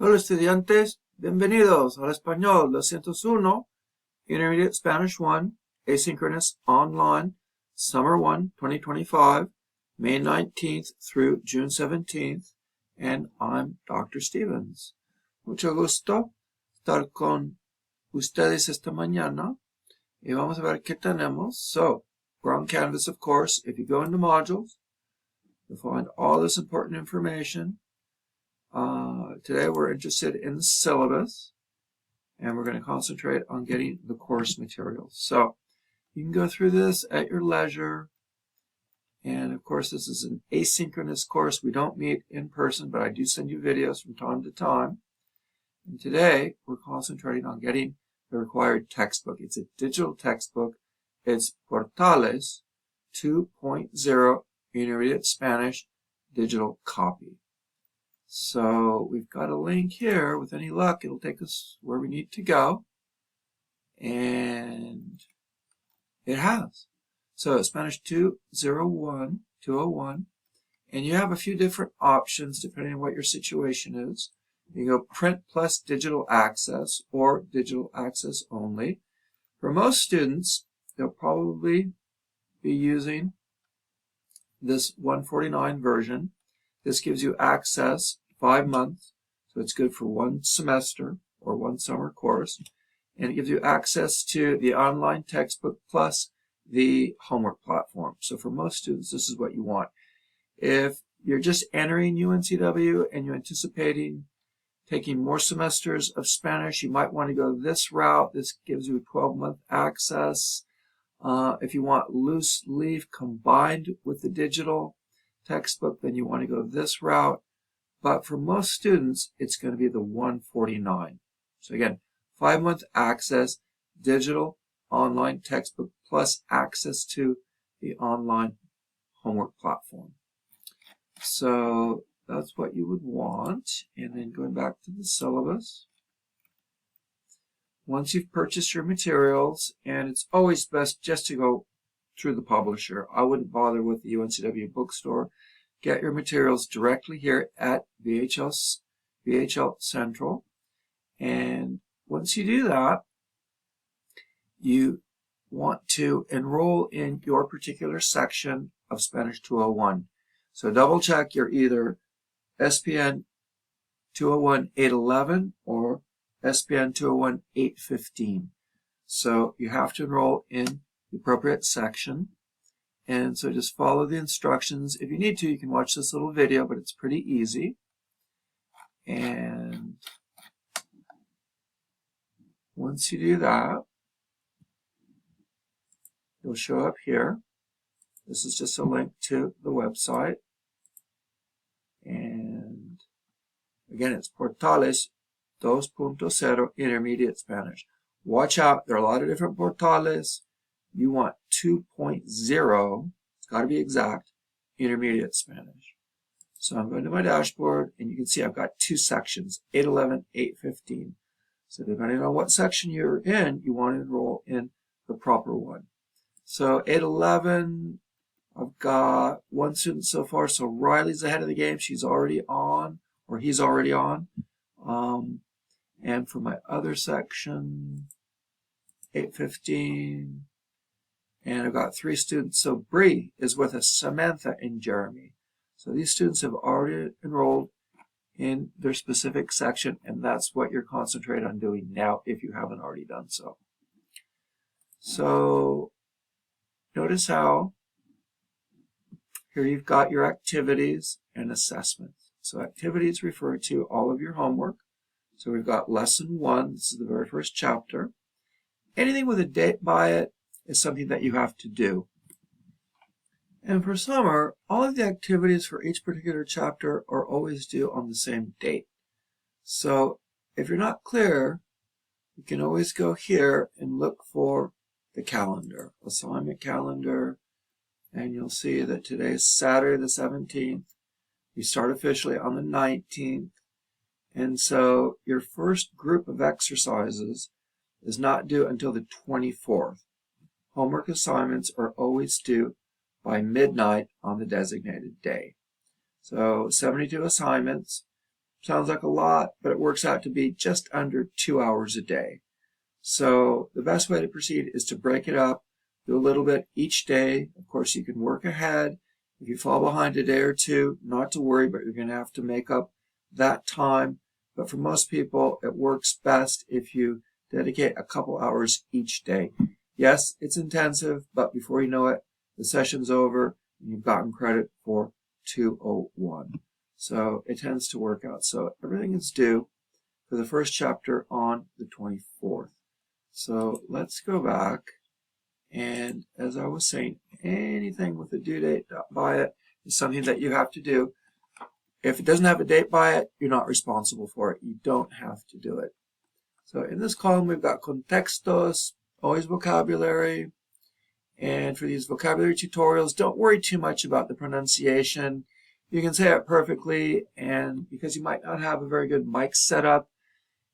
Hola estudiantes, bienvenidos al Español 201, Intermediate Spanish 1, Asynchronous Online, Summer 1, 2025, May 19th through June 17th, and I'm Dr. Stevens. Mucho gusto estar con ustedes esta mañana, y vamos a ver qué tenemos. So, we're on Canvas, of course. If you go into modules, you'll find all this important information. Today we're interested in the syllabus, and we're going to concentrate on getting the course materials. So you can go through this at your leisure, and of course this is an asynchronous course. We don't meet in person, but I do send you videos from time to time. And today we're concentrating on getting the required textbook. It's a digital textbook. It's Portales 2.0 Intermediate Spanish digital copy. So we've got a link here. With any luck, it'll take us where we need to go. And it has. So Spanish 201, and you have a few different options depending on what your situation is. You can go print plus digital access or digital access only. For most students, they'll probably be using this 149 version. This gives you access 5 months, so it's good for one semester or one summer course, and it gives you access to the online textbook plus the homework platform. So for most students, this is what you want. If you're just entering UNCW and you're anticipating taking more semesters of Spanish, you might want to go this route. This gives you a 12-month access. If you want loose leaf combined with the digital textbook, then you want to go this route. But for most students, it's going to be the 149. So again, 5-month access, digital online textbook, plus access to the online homework platform. So that's what you would want. And then going back to the syllabus. Once you've purchased your materials, and it's always best just to go through the publisher. I wouldn't bother with the UNCW bookstore. Get your materials directly here at VHL Central. And once you do that, you want to enroll in your particular section of Spanish 201. So double check you're either SPN 201-811 or SPN 201-815. So you have to enroll in the appropriate section. And so just follow the instructions. If you need to, you can watch this little video, but it's pretty easy. And once you do that, you'll show up here. This is just a link to the website. And again, it's Portales 2.0 Intermediate Spanish. Watch out, there are a lot of different portales. You want 2.0, it's got to be exact, Intermediate Spanish. So I'm going to my dashboard, and you can see I've got two sections, 811, 815. So depending on what section you're in, you want to enroll in the proper one. So 811, I've got one student so far, so Riley's ahead of the game. She's already on, or he's already on. And for my other section, 815, and I've got 3 students. So Bree is with us, Samantha and Jeremy. So these students have already enrolled in their specific section, and that's what you're concentrating on doing now if you haven't already done so. So notice how here you've got your activities and assessments. So activities refer to all of your homework. So we've got lesson 1. This is the very first chapter. Anything with a date by it is something that you have to do. And for summer, all of the activities for each particular chapter are always due on the same date. So if you're not clear, you can always go here and look for the calendar, assignment calendar, and you'll see that today is Saturday the 17th. You start officially on the 19th. And so your first group of exercises is not due until the 24th. Homework assignments are always due by midnight on the designated day. So 72 assignments, sounds like a lot, but it works out to be just under 2 hours a day. So the best way to proceed is to break it up, do a little bit each day. Of course, you can work ahead. If you fall behind a day or two, not to worry, but you're going to have to make up that time. But for most people, it works best if you dedicate a couple hours each day. Yes, it's intensive, but before you know it, the session's over and you've gotten credit for 201. So it tends to work out. So everything is due for the first chapter on the 24th. So let's go back. And as I was saying, anything with a due date by it is something that you have to do. If it doesn't have a date by it, you're not responsible for it. You don't have to do it. So in this column, we've got contextos, always vocabulary. And for these vocabulary tutorials, don't worry too much about the pronunciation. You can say it perfectly, and because you might not have a very good mic setup,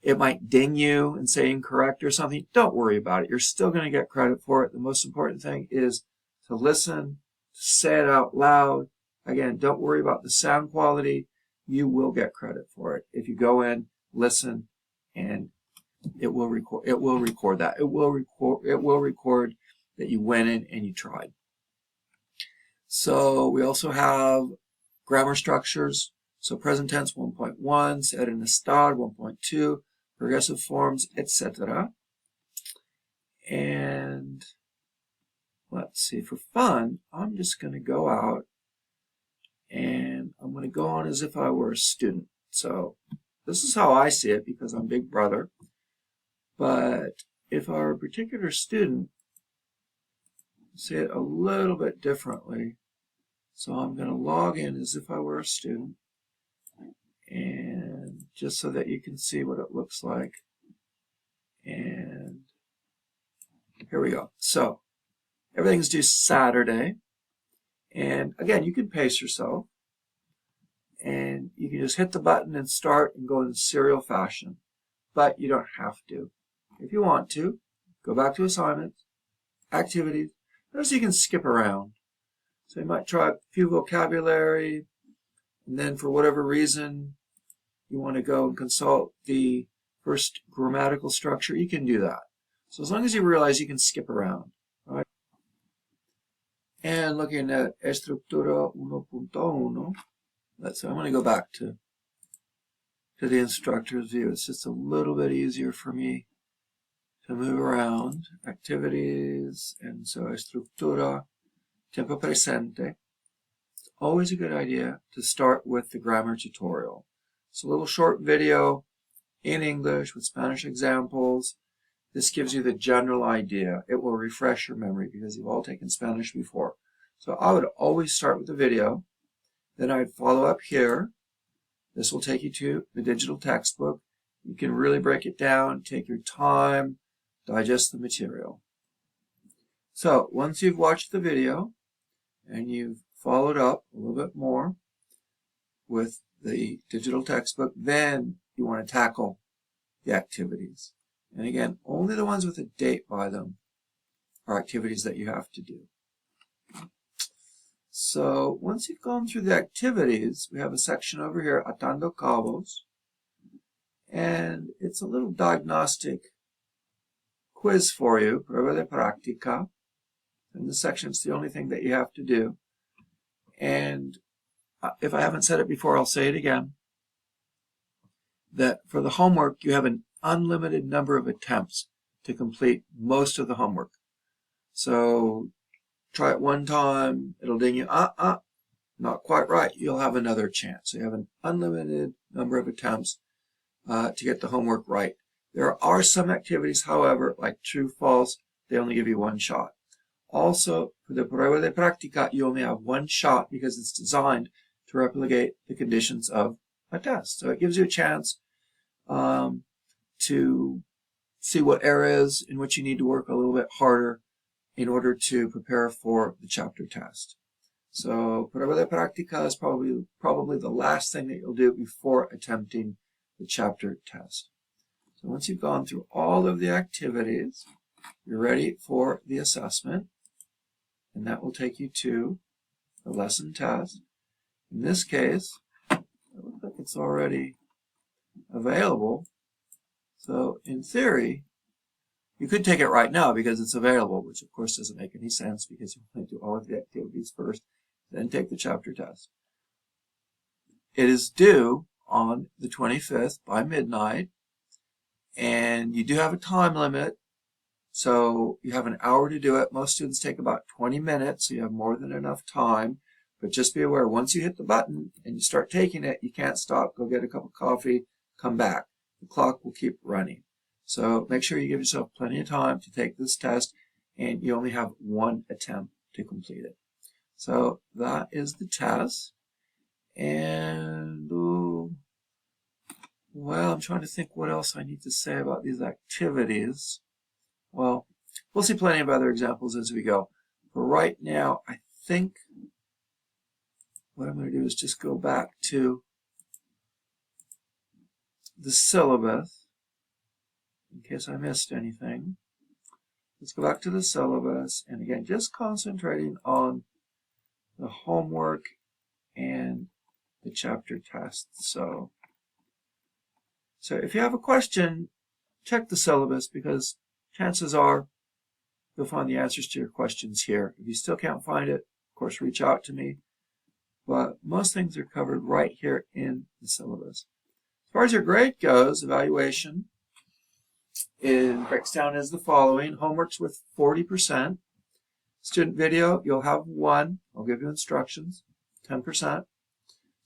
it might ding you and say incorrect or something. Don't worry about it. You're still going to get credit for it. The most important thing is to listen, to say it out loud. Again, don't worry about the sound quality. You will get credit for it. If you go in, listen, and it will record that. It will record that you went in and you tried. So we also have grammar structures. So present tense 1.1, ser en estar 1.2, progressive forms, etc. And let's see, for fun, I'm just going to go out and I'm going to go on as if I were a student. So this is how I see it because I'm Big Brother. But if I were a particular student, say it a little bit differently. So I'm going to log in as if I were a student. And just so that you can see what it looks like. And here we go. So everything's due Saturday. And again, you can pace yourself. And you can just hit the button and start and go in serial fashion. But you don't have to. If you want to, go back to assignments, activities. Notice you can skip around. So you might try a few vocabulary. And then for whatever reason, you want to go and consult the first grammatical structure, you can do that. So as long as you realize you can skip around. All right? And looking at Estructura 1.1, let's say I'm going to go back to the instructor's view. It's just a little bit easier for me to move around. Activities, and so Estructura, Tempo Presente. It's always a good idea to start with the grammar tutorial. It's a little short video in English with Spanish examples. This gives you the general idea. It will refresh your memory because you've all taken Spanish before. So I would always start with the video. Then I'd follow up here. This will take you to the digital textbook. You can really break it down, take your time, digest the material. So once you've watched the video and you've followed up a little bit more with the digital textbook, then you want to tackle the activities. And again, only the ones with a date by them are activities that you have to do. So once you've gone through the activities, we have a section over here, Atando Cabos, and it's a little diagnostic quiz for you, prueba de práctica. In this section, it's the only thing that you have to do. And if I haven't said it before, I'll say it again, that for the homework, you have an unlimited number of attempts to complete most of the homework. So try it one time, it'll ding you, not quite right, you'll have another chance. So you have an unlimited number of attempts to get the homework right. There are some activities, however, like true, false, they only give you one shot. Also, for the prueba de práctica, you only have one shot because it's designed to replicate the conditions of a test. So it gives you a chance to see what areas in which you need to work a little bit harder in order to prepare for the chapter test. So prueba de práctica is probably the last thing that you'll do before attempting the chapter test. So once you've gone through all of the activities, you're ready for the assessment, and that will take you to the lesson test. In this case, it looks like it's already available. So in theory, you could take it right now because it's available, which of course doesn't make any sense because you want to do all of the activities first, then take the chapter test. It is due on the 25th by midnight, and you do have a time limit, so you have an hour to do it. Most students take about 20 minutes, so you have more than enough time. But just be aware, once you hit the button and you start taking it, you can't stop. Go get a cup of coffee, come back. The clock will keep running. So make sure you give yourself plenty of time to take this test, and you only have one attempt to complete it. So that is the test. And, well, I'm trying to think what else I need to say about these activities. Well, we'll see plenty of other examples as we go. For right now, I think what I'm going to do is just go back to the syllabus in case I missed anything. Let's go back to the syllabus, and again, just concentrating on the homework and the chapter tests. So if you have a question, check the syllabus because chances are you'll find the answers to your questions here. If you still can't find it, of course, reach out to me. But most things are covered right here in the syllabus. As far as your grade goes, evaluation breaks down as the following. Homework's worth 40%. Student video, you'll have 1. I'll give you instructions, 10%.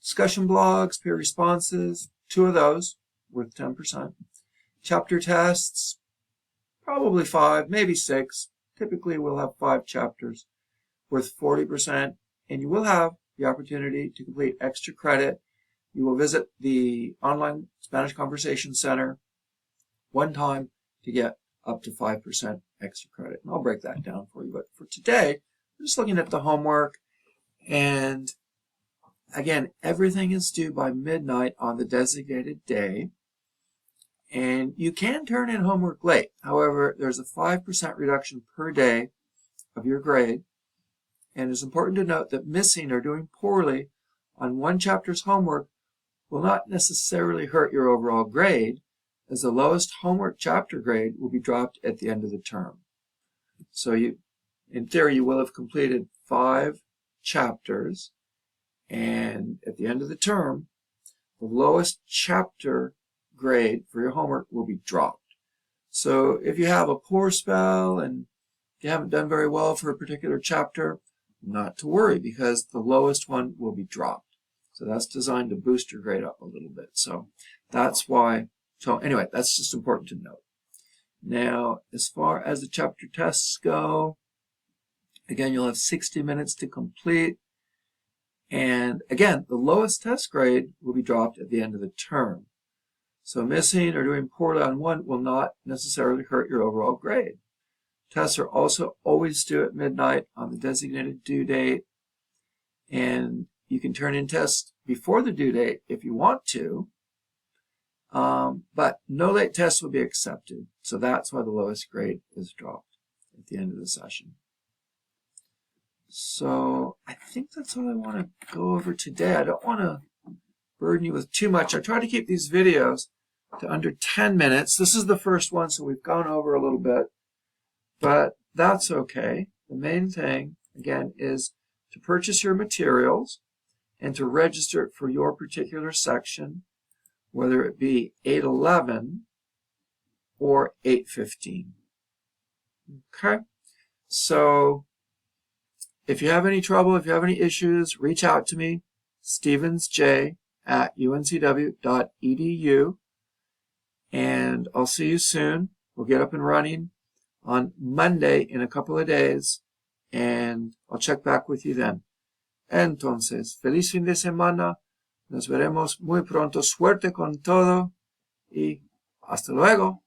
Discussion blogs, peer responses, 2 of those, worth 10%. Chapter tests, probably 5, maybe 6. Typically, we'll have 5 chapters, worth 40%. And you will have the opportunity to complete extra credit. You will visit the online Spanish Conversation Center one time to get up to 5% extra credit. And I'll break that down for you. But for today, we're just looking at the homework. And again, everything is due by midnight on the designated day. And you can turn in homework late. However, there's a 5% reduction per day of your grade. And it's important to note that missing or doing poorly on one chapter's homework will not necessarily hurt your overall grade, as the lowest homework chapter grade will be dropped at the end of the term. So in theory, you will have completed 5 chapters, and at the end of the term, the lowest chapter grade for your homework will be dropped. So if you have a poor spell and you haven't done very well for a particular chapter, not to worry because the lowest one will be dropped. So that's designed to boost your grade up a little bit. So that's why. So anyway, that's just important to note. Now, as far as the chapter tests go, again, you'll have 60 minutes to complete. And again, the lowest test grade will be dropped at the end of the term. So missing or doing poorly on one will not necessarily hurt your overall grade. Tests are also always due at midnight on the designated due date. And you can turn in tests before the due date if you want to. But no late tests will be accepted. So that's why the lowest grade is dropped at the end of the session. So I think that's all I want to go over today. I don't want to burden you with too much. I try to keep these videos to under 10 minutes. This is the first one, so we've gone over a little bit. But that's okay. The main thing, again, is to purchase your materials and to register it for your particular section, whether it be 811 or 815. Okay? So if you have any trouble, if you have any issues, reach out to me, stevensj@uncw.edu, and I'll see you soon. We'll get up and running on Monday in a couple of days, and I'll check back with you then. Entonces, feliz fin de semana. Nos veremos muy pronto. Suerte con todo y hasta luego.